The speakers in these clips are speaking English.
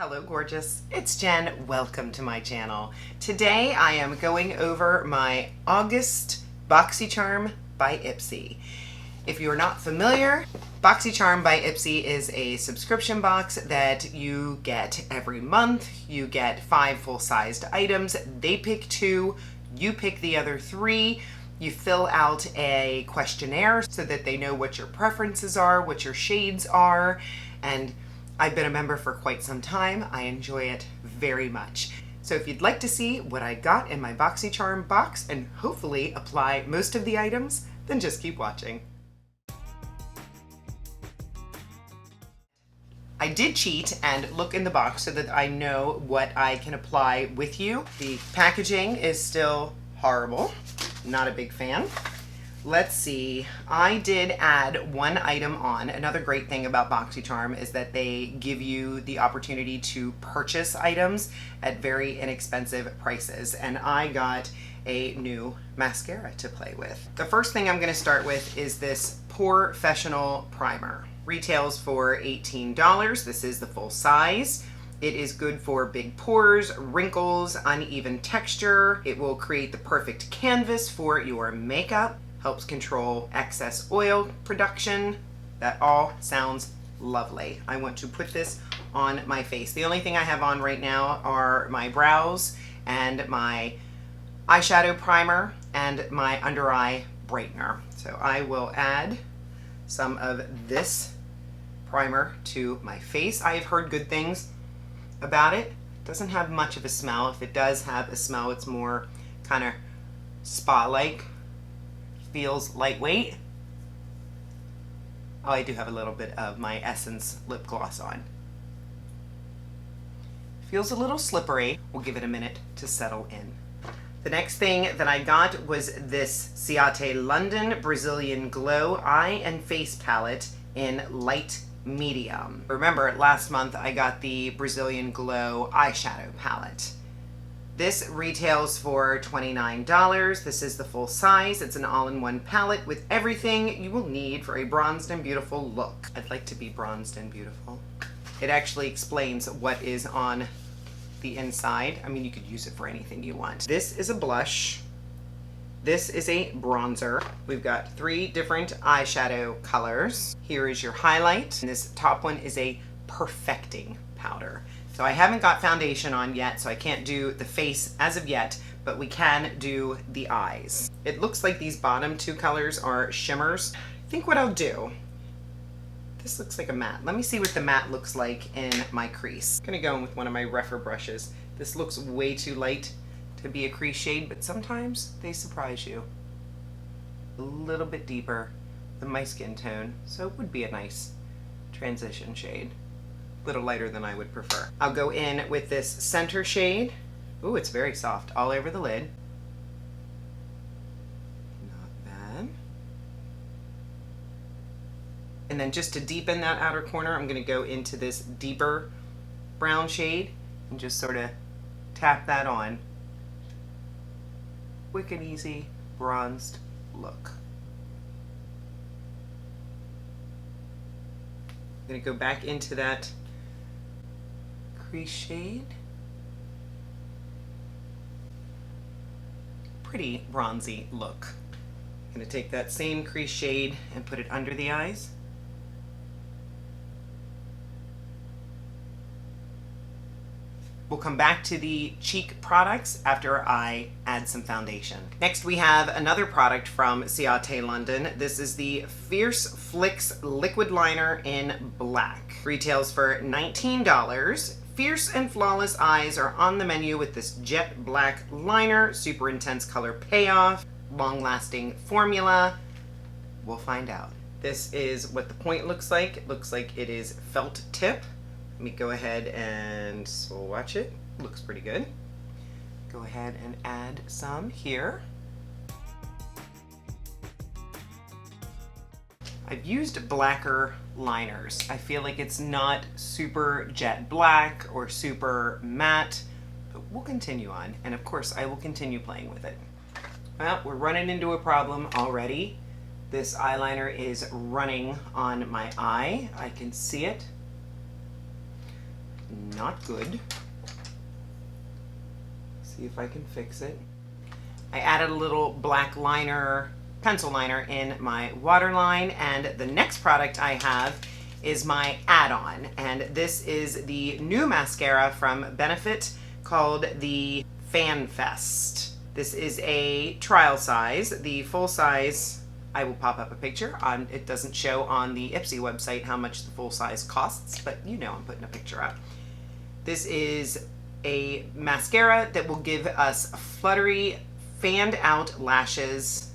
Hello gorgeous, it's Jen. Welcome to my channel. Today I am going over my August Boxycharm by Ipsy. If you are not familiar, Boxycharm by Ipsy is a subscription box that you get every month. You get 5 full-sized items. They pick 2, you pick the other 3. You fill out a questionnaire so that they know what your preferences are, what your shades are, and I've been a member for quite some time. I enjoy it very much. So if you'd like to see what I got in my Boxycharm box and hopefully apply most of the items, then just keep watching. I did cheat and look in the box so that I know what I can apply with you. The packaging is still horrible. Not a big fan. Let's see, I did add 1 item on. Another great thing about Boxycharm is that they give you the opportunity to purchase items at very inexpensive prices, and I got a new mascara to play with. The first thing I'm going to start with is this Professional Primer. Retails for $18. This is the full size. It is good for big pores, wrinkles, uneven texture. It will create the perfect canvas for your makeup. Helps control excess oil production. That all sounds lovely. I want to put this on my face. The only thing I have on right now are my brows and my eyeshadow primer and my under eye brightener. So I will add some of this primer to my face. I have heard good things about it. It doesn't have much of a smell. If it does have a smell, it's more kind of spa-like. Feels lightweight. Oh, I do have a little bit of my Essence lip gloss on. Feels a little slippery. We'll give it a minute to settle in. The next thing that I got was this Ciate London Brazilian Glow Eye and Face Palette in light medium. Remember, last month I got the Brazilian Glow eyeshadow palette. This retails for $29. This is the full size. It's an all-in-one palette with everything you will need for a bronzed and beautiful look. I'd like to be bronzed and beautiful. It actually explains what is on the inside. I mean, you could use it for anything you want. This is a blush. This is a bronzer. We've got 3 different eyeshadow colors. Here is your highlight. And this top one is a perfecting powder. So I haven't got foundation on yet, so I can't do the face as of yet, but we can do the eyes. It looks like these bottom 2 colors are shimmers. I think what I'll do, this looks like a matte. Let me see what the matte looks like in my crease. I'm gonna go in with one of my rougher brushes. This looks way too light to be a crease shade, but sometimes they surprise you. A little bit deeper than my skin tone, so it would be a nice transition shade. Little lighter than I would prefer. I'll go in with this center shade. Ooh, it's very soft all over the lid. Not bad. And then just to deepen that outer corner, I'm gonna go into this deeper brown shade and just sort of tap that on. Quick and easy bronzed look. I'm gonna go back into that crease shade. Pretty bronzy look. I'm gonna take that same crease shade and put it under the eyes. We'll come back to the cheek products after I add some foundation. Next we have another product from Ciate London. This is the Fierce Flicks Liquid Liner in black. Retails for $19. Fierce and Flawless Eyes are on the menu with this jet black liner, super intense color payoff, long-lasting formula. We'll find out. This is what the point looks like. It looks like it is felt tip. Let me go ahead and swatch it. Looks pretty good. Go ahead and add some here. I've used blacker liners. I feel like it's not super jet black or super matte, but we'll continue on. And of course, I will continue playing with it. Well, we're running into a problem already. This eyeliner is running on my eye. I can see it. not good. See if I can fix it. I added a little black liner, pencil liner in my waterline, and the next product I have is my add-on, and this is the new mascara from Benefit called the Fan Fest. This is a trial size. The full size, I will pop up a picture on. It doesn't show on the Ipsy website how much the full size costs, but you know I'm putting a picture up. This is a mascara that will give us fluttery, fanned out lashes.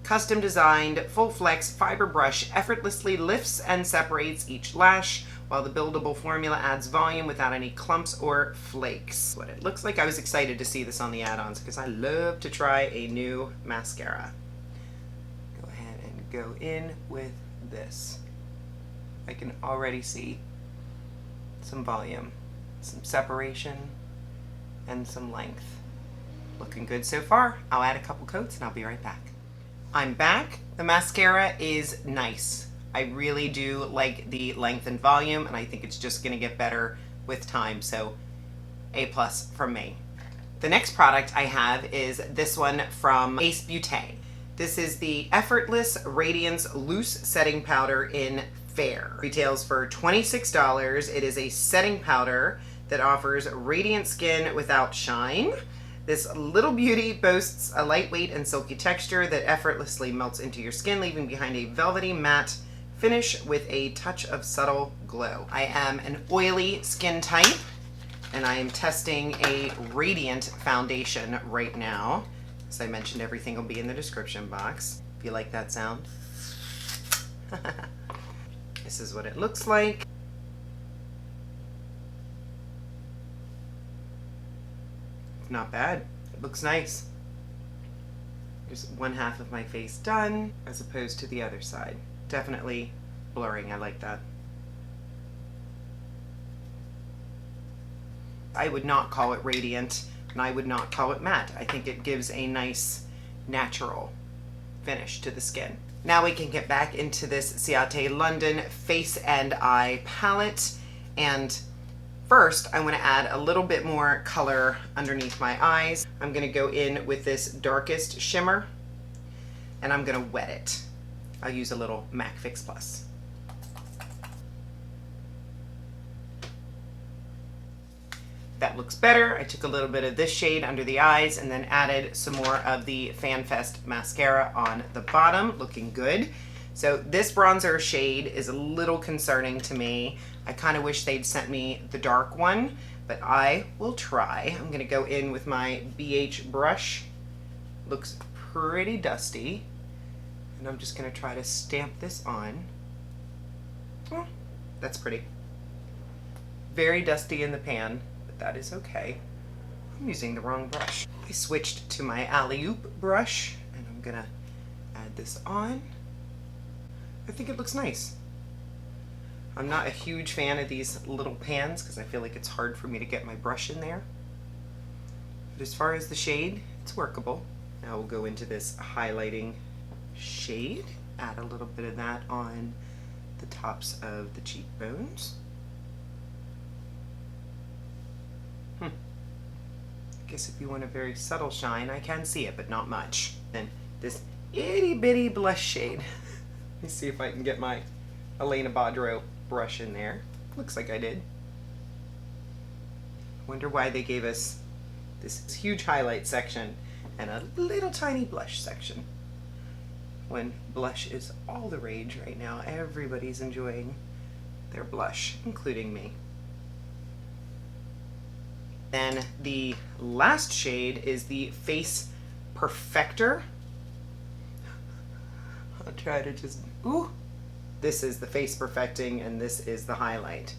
Custom designed, full flex fiber brush effortlessly lifts and separates each lash, while the buildable formula adds volume without any clumps or flakes. What it looks like. I was excited to see this on the add-ons because I love to try a new mascara. Go ahead and go in with this. I can already see some volume, some separation, and some length. Looking good so far. I'll add a couple coats and I'll be right back. I'm back. The mascara is nice. I really do like the length and volume, and I think it's just going to get better with time, so A+ from me. The next product I have is this one from Ace Beauté. This is the Effortless Radiance Loose Setting Powder in Fair. Retails for $26. It is a setting powder that offers radiant skin without shine. This little beauty boasts a lightweight and silky texture that effortlessly melts into your skin, leaving behind a velvety matte finish with a touch of subtle glow. I am an oily skin type, and I am testing a radiant foundation right now. As I mentioned, everything will be in the description box. If you like that sound. This is what it looks like. Not bad. It looks nice. There's one half of my face done as opposed to the other side. Definitely blurring. I like that. I would not call it radiant, and I would not call it matte. I think it gives a nice natural finish to the skin. Now we can get back into this Ciate London Face and Eye palette, and first, I want to add a little bit more color underneath my eyes. I'm going to go in with this darkest shimmer, and I'm going to wet it. I'll use a little MAC Fix Plus. That looks better. I took a little bit of this shade under the eyes and then added some more of the Fan Fest mascara on the bottom. Looking good. So this bronzer shade is a little concerning to me. I kind of wish they'd sent me the dark one, but I will try. I'm going to go in with my BH brush. Looks pretty dusty. And I'm just going to try to stamp this on. Oh, that's pretty. Very dusty in the pan, but that is okay. I'm using the wrong brush. I switched to my Alley-Oop brush, and I'm going to add this on. I think it looks nice. I'm not a huge fan of these little pans because I feel like it's hard for me to get my brush in there. But as far as the shade, it's workable. Now we'll go into this highlighting shade. Add a little bit of that on the tops of the cheekbones. I guess if you want a very subtle shine, I can see it, but not much. Then this itty bitty blush shade. Let me see if I can get my Elena Badro brush in there. Looks like I did. Wonder why they gave us this huge highlight section and a little tiny blush section. When blush is all the rage right now, everybody's enjoying their blush, including me. Then the last shade is the Face Perfector. I'll try to just, ooh. This is the face perfecting and this is the highlight.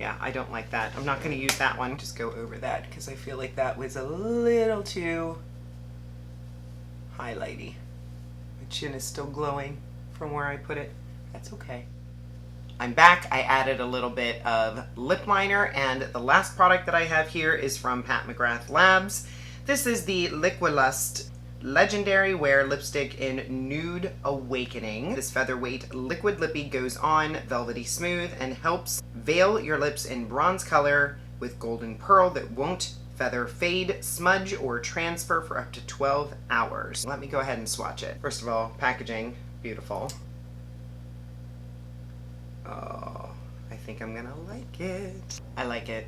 Yeah, I don't like that. I'm not going to use that one. Just go over that because I feel like that was a little too highlighty. My chin is still glowing from where I put it. That's okay. I'm back. I added a little bit of lip liner, and the last product that I have here is from Pat McGrath Labs. This is the LiquiLUST Legendary Wear Lipstick in Nude Awakening. This featherweight liquid lippy goes on velvety smooth and helps Veil your lips in bronze color with golden pearl that won't feather, fade, smudge, or transfer for up to 12 hours. Let me go ahead and swatch it. First of all, packaging, beautiful. Oh, I think I'm gonna like it. I like it.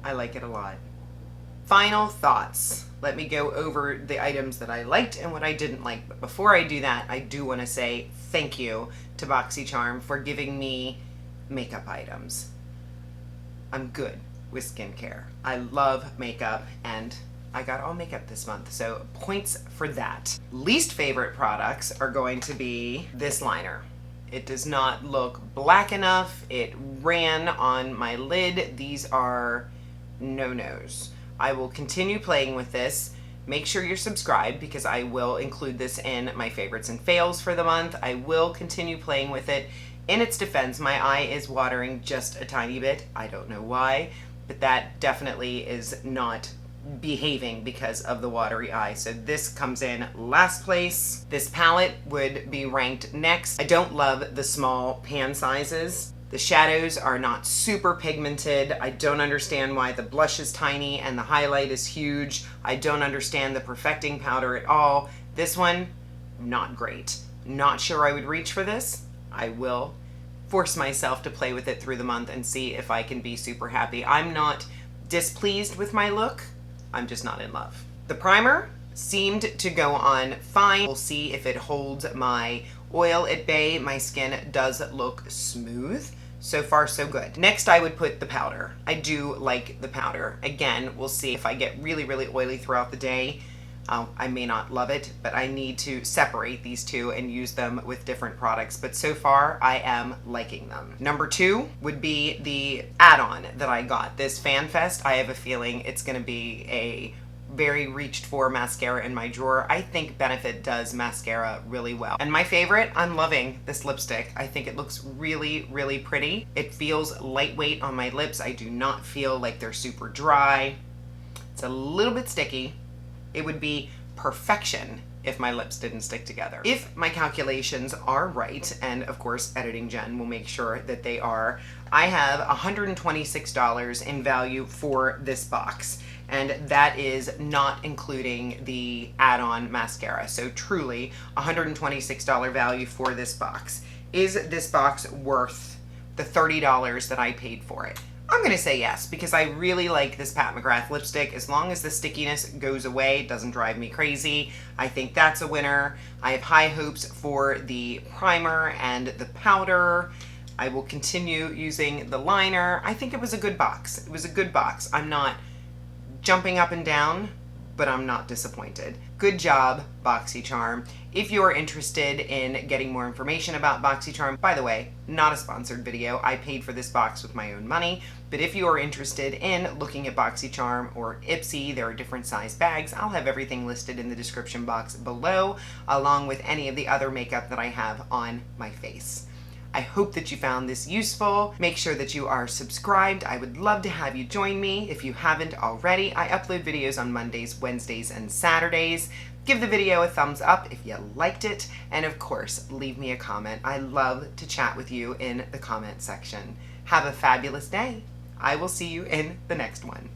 I like it a lot. Final thoughts. Let me go over the items that I liked and what I didn't like. But before I do that, I do want to say thank you to Boxycharm for giving me makeup items. I'm good with skincare. I love makeup and I got all makeup this month, so points for that. Least favorite products are going to be this liner. It does not look black enough. It ran on my lid. These are no-nos. I will continue playing with this. Make sure you're subscribed because I will include this in my favorites and fails for the month. I will continue playing with it. In its defense, my eye is watering just a tiny bit. I don't know why, but that definitely is not behaving because of the watery eye. So this comes in last place. This palette would be ranked next. I don't love the small pan sizes. The shadows are not super pigmented. I don't understand why the blush is tiny and the highlight is huge. I don't understand the perfecting powder at all. This one, not great. Not sure I would reach for this. I will force myself to play with it through the month and see if I can be super happy. I'm not displeased with my look. I'm just not in love. The primer seemed to go on fine. We'll see if it holds my oil at bay. My skin does look smooth. So far, so good. Next, I would put the powder. I do like the powder. Again, we'll see if I get really, really oily throughout the day. I may not love it, but I need to separate these two and use them with different products. But so far, I am liking them. Number 2 would be the add-on that I got. This FanFest, I have a feeling it's gonna be a very reached for mascara in my drawer. I think Benefit does mascara really well. And my favorite, I'm loving this lipstick. I think it looks really, really pretty. It feels lightweight on my lips. I do not feel like they're super dry. It's a little bit sticky. It would be perfection if my lips didn't stick together. If my calculations are right, and of course Editing Jen will make sure that they are, I have $126 in value for this box. And that is not including the add-on mascara. So truly, $126 value for this box. Is this box worth the $30 that I paid for it? I'm gonna say yes, because I really like this Pat McGrath lipstick. As long as the stickiness goes away, it doesn't drive me crazy, I think that's a winner. I have high hopes for the primer and the powder. I will continue using the liner. I think it was a good box. It was a good box. I'm not jumping up and down, but I'm not disappointed. Good job, Boxycharm. If you're interested in getting more information about Boxycharm, by the way, not a sponsored video. I paid for this box with my own money, but if you are interested in looking at Boxycharm or Ipsy, there are different size bags. I'll have everything listed in the description box below, along with any of the other makeup that I have on my face. I hope that you found this useful. Make sure that you are subscribed. I would love to have you join me if you haven't already. I upload videos on Mondays, Wednesdays, and Saturdays. Give the video a thumbs up if you liked it. And of course, leave me a comment. I love to chat with you in the comment section. Have a fabulous day. I will see you in the next one.